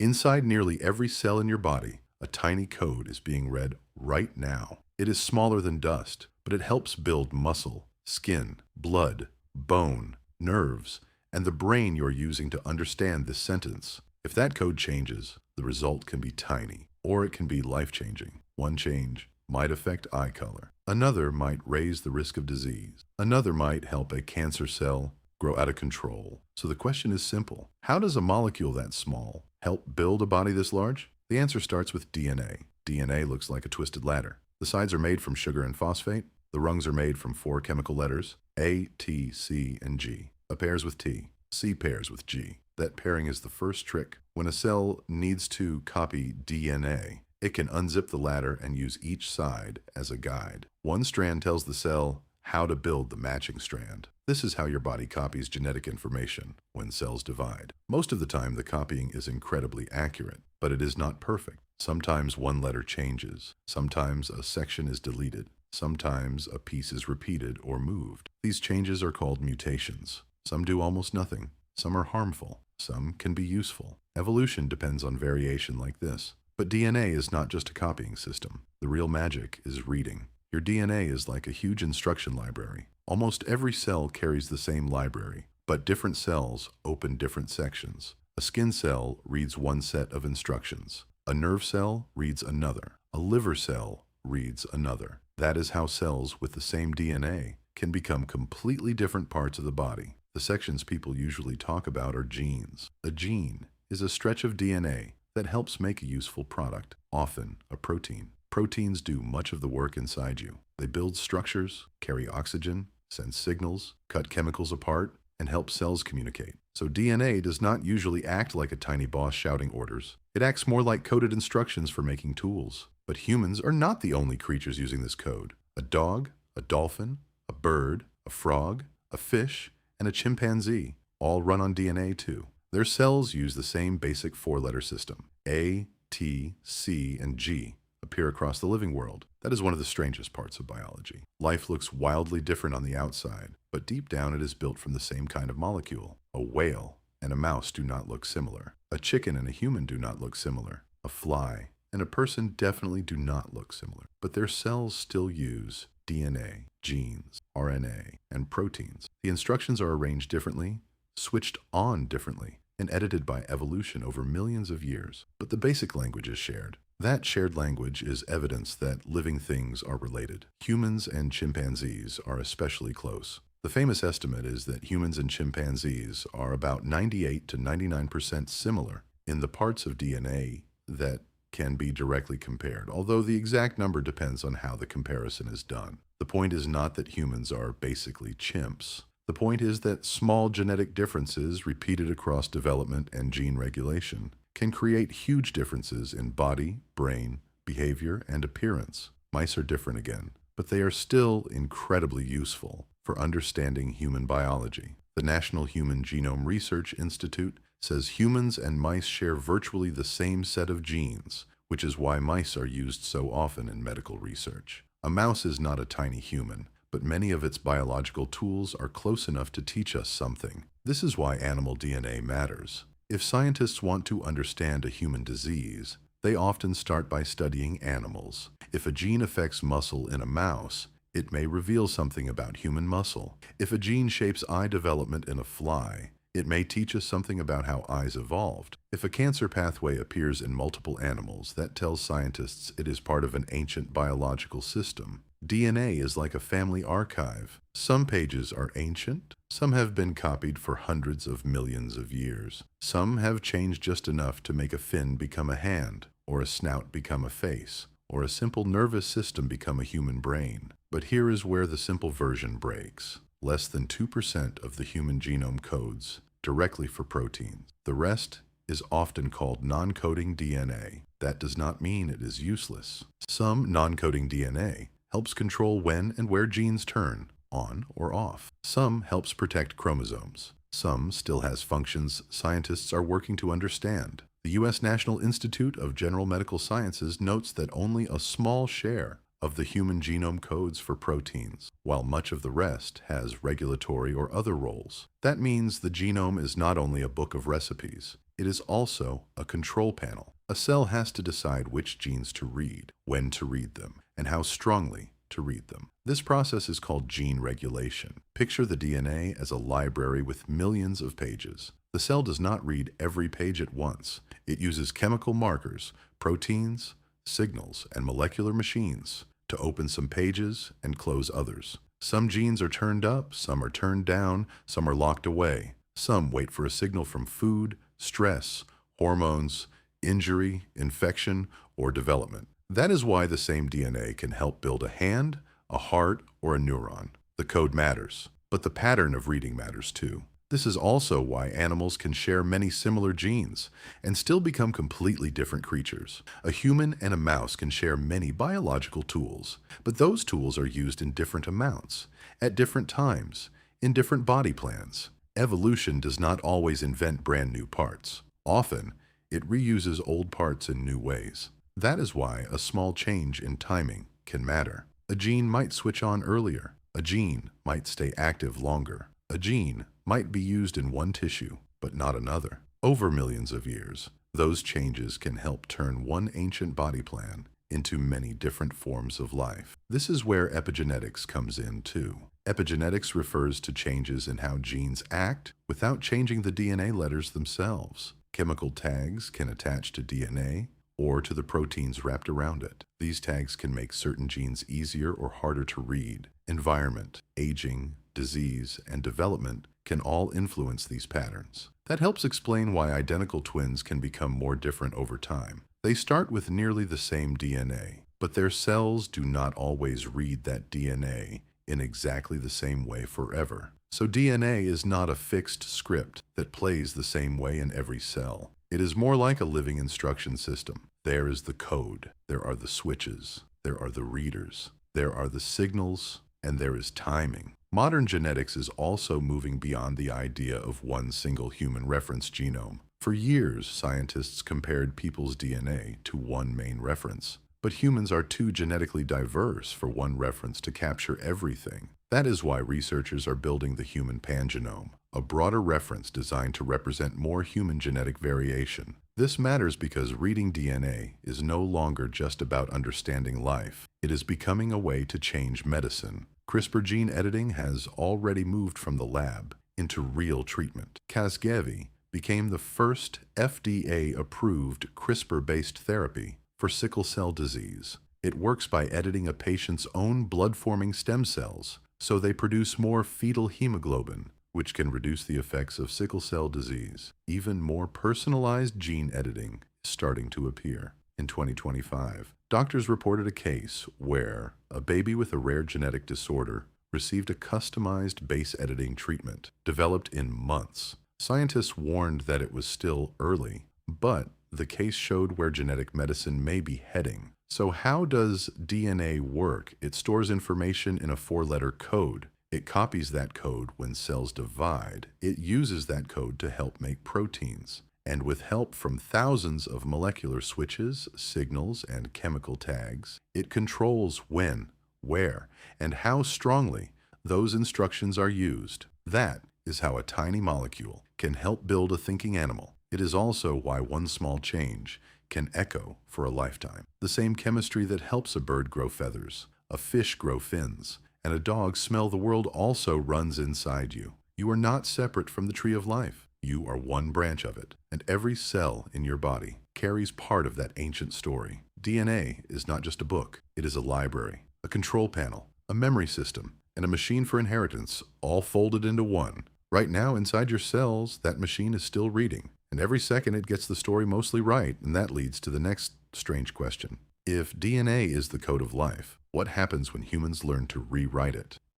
Inside nearly every cell in your body, a tiny code is being read right now. It is smaller than dust, but it helps build muscle, skin, blood, bone, nerves, and the brain you're using to understand this sentence. If that code changes, the result can be tiny, or it can be life-changing. One change might affect eye color. Another might raise the risk of disease. Another might help a cancer cell grow out of control. So the question is simple. How does a molecule that small help build a body this large? The answer starts with DNA. DNA looks like a twisted ladder. The sides are made from sugar and phosphate. The rungs are made from four chemical letters, A, T, C, and G. A pairs with T, C pairs with G. That pairing is the first trick. When a cell needs to copy DNA, it can unzip the ladder and use each side as a guide. One strand tells the cell how to build the matching strand. This is how your body copies genetic information when cells divide. Most of the time, the copying is incredibly accurate, but it is not perfect. Sometimes one letter changes. Sometimes a section is deleted. Sometimes a piece is repeated or moved. These changes are called mutations. Some do almost nothing. Some are harmful. Some can be useful. Evolution depends on variation like this. But DNA is not just a copying system. The real magic is reading. Your DNA is like a huge instruction library. Almost every cell carries the same library, but different cells open different sections. A skin cell reads one set of instructions. A nerve cell reads another. A liver cell reads another. That is how cells with the same DNA can become completely different parts of the body. The sections people usually talk about are genes. A gene is a stretch of DNA that helps make a useful product, often a protein. Proteins do much of the work inside you. They build structures, carry oxygen, send signals, cut chemicals apart, and help cells communicate. So DNA does not usually act like a tiny boss shouting orders. It acts more like coded instructions for making tools. But humans are not the only creatures using this code. A dog, a dolphin, a bird, a frog, a fish, and a chimpanzee all run on DNA too. Their cells use the same basic four-letter system. A, T, C, and G appear across the living world. That is one of the strangest parts of biology. Life looks wildly different on the outside, but deep down it is built from the same kind of molecule. A whale and a mouse do not look similar. A chicken and a human do not look similar. A fly and a person definitely do not look similar. But their cells still use DNA, genes, RNA, and proteins. The instructions are arranged differently, switched on differently, and edited by evolution over millions of years. But the basic language is shared. That shared language is evidence that living things are related. Humans and chimpanzees are especially close. The famous estimate is that humans and chimpanzees are about 98 to 99% similar in the parts of DNA that can be directly compared, although the exact number depends on how the comparison is done. The point is not that humans are basically chimps. The point is that small genetic differences repeated across development and gene regulation can create huge differences in body, brain, behavior, and appearance. Mice are different again, but they are still incredibly useful for understanding human biology. The National Human Genome Research Institute says humans and mice share virtually the same set of genes, which is why mice are used so often in medical research. A mouse is not a tiny human, but many of its biological tools are close enough to teach us something. This is why animal DNA matters. If scientists want to understand a human disease, they often start by studying animals. If a gene affects muscle in a mouse, it may reveal something about human muscle. If a gene shapes eye development in a fly, it may teach us something about how eyes evolved. If a cancer pathway appears in multiple animals, that tells scientists it is part of an ancient biological system. DNA is like a family archive. Some pages are ancient, some have been copied for hundreds of millions of years. Some have changed just enough to make a fin become a hand, or a snout become a face, or a simple nervous system become a human brain. But here is where the simple version breaks. Less than 2% of the human genome codes directly for proteins. The rest is often called non-coding DNA. That does not mean it is useless. Some non-coding DNA helps control when and where genes turn on or off. Some helps protect chromosomes. Some still has functions scientists are working to understand. The U.S. National Institute of General Medical Sciences notes that only a small share of the human genome codes for proteins, while much of the rest has regulatory or other roles. That means the genome is not only a book of recipes, it is also a control panel. A cell has to decide which genes to read, when to read them, and how strongly to read them. This process is called gene regulation. Picture the DNA as a library with millions of pages. The cell does not read every page at once. It uses chemical markers, proteins, signals, and molecular machines to open some pages and close others. Some genes are turned up, some are turned down, some are locked away. Some wait for a signal from food, stress, hormones, injury, infection, or development. That is why the same DNA can help build a hand, a heart, or a neuron. The code matters, but the pattern of reading matters too. This is also why animals can share many similar genes and still become completely different creatures. A human and a mouse can share many biological tools, but those tools are used in different amounts, at different times, in different body plans. Evolution does not always invent brand new parts. Often, it reuses old parts in new ways. That is why a small change in timing can matter. A gene might switch on earlier. A gene might stay active longer. A gene might be used in one tissue, but not another. Over millions of years, those changes can help turn one ancient body plan into many different forms of life. This is where epigenetics comes in too. Epigenetics refers to changes in how genes act without changing the DNA letters themselves. Chemical tags can attach to DNA or to the proteins wrapped around it. These tags can make certain genes easier or harder to read. Environment, aging, disease, and development can all influence these patterns. That helps explain why identical twins can become more different over time. They start with nearly the same DNA, but their cells do not always read that DNA in exactly the same way forever. So DNA is not a fixed script that plays the same way in every cell. It is more like a living instruction system. There is the code, there are the switches, there are the readers, there are the signals, and there is timing. Modern genetics is also moving beyond the idea of one single human reference genome. For years, scientists compared people's DNA to one main reference. But humans are too genetically diverse for one reference to capture everything. That is why researchers are building the human pangenome, a broader reference designed to represent more human genetic variation. This matters because reading DNA is no longer just about understanding life. It is becoming a way to change medicine. CRISPR gene editing has already moved from the lab into real treatment. Casgevy became the first FDA-approved CRISPR-based therapy for sickle cell disease. It works by editing a patient's own blood-forming stem cells so they produce more fetal hemoglobin, which can reduce the effects of sickle cell disease. Even more personalized gene editing is starting to appear. In 2025, doctors reported a case where a baby with a rare genetic disorder received a customized base editing treatment developed in months. Scientists warned that it was still early, but the case showed where genetic medicine may be heading. So how does DNA work? It stores information in a 4-letter code. It copies that code when cells divide. It uses that code to help make proteins. And with help from thousands of molecular switches, signals, and chemical tags, it controls when, where, and how strongly those instructions are used. That is how a tiny molecule can help build a thinking animal. It is also why one small change can echo for a lifetime. The same chemistry that helps a bird grow feathers, a fish grow fins, and a dog smell the world also runs inside you. You are not separate from the tree of life. You are one branch of it, and every cell in your body carries part of that ancient story. DNA is not just a book. It is a library, a control panel, a memory system, and a machine for inheritance, all folded into one. Right now, inside your cells, that machine is still reading. And every second it gets the story mostly right, and that leads to the next strange question. If DNA is the code of life, what happens when humans learn to rewrite it?